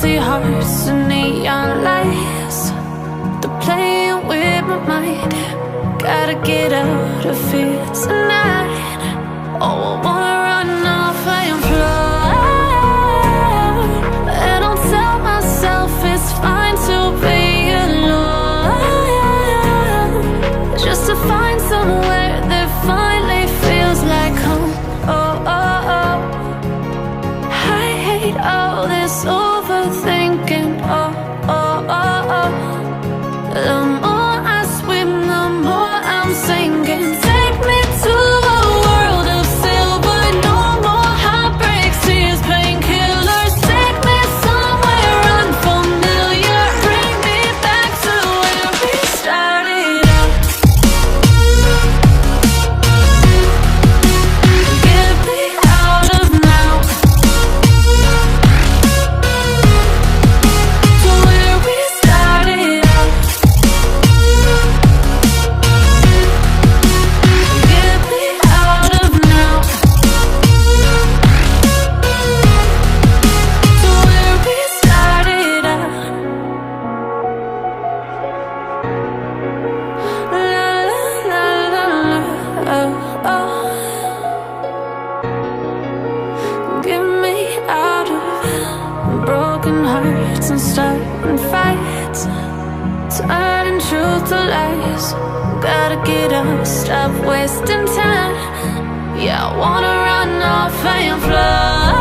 empty hearts and neon lights. They're playing with my mind. Gotta get out of here tonight. Oh, I wanna run off and fly. And I'll tell myself it's fine to be alone, just to find somewhere that finally feels like home. Oh, oh, oh. I hate all this overthinking. Oh, oh, oh, oh. The more I swim, the more I'm sinking. Take me to a world of silver. No more heartbreaks, tears, painkillers. Take me somewhere unfamiliar. Bring me back to where we started out. Get me out of now, to where we started out. Get me out of now, to where we started out. La la la la la, oh, oh. Get me out of broken hearts and starting fights, turning truth to lies. Gotta get up, stop wasting time. Yeah, I wanna run off and fly.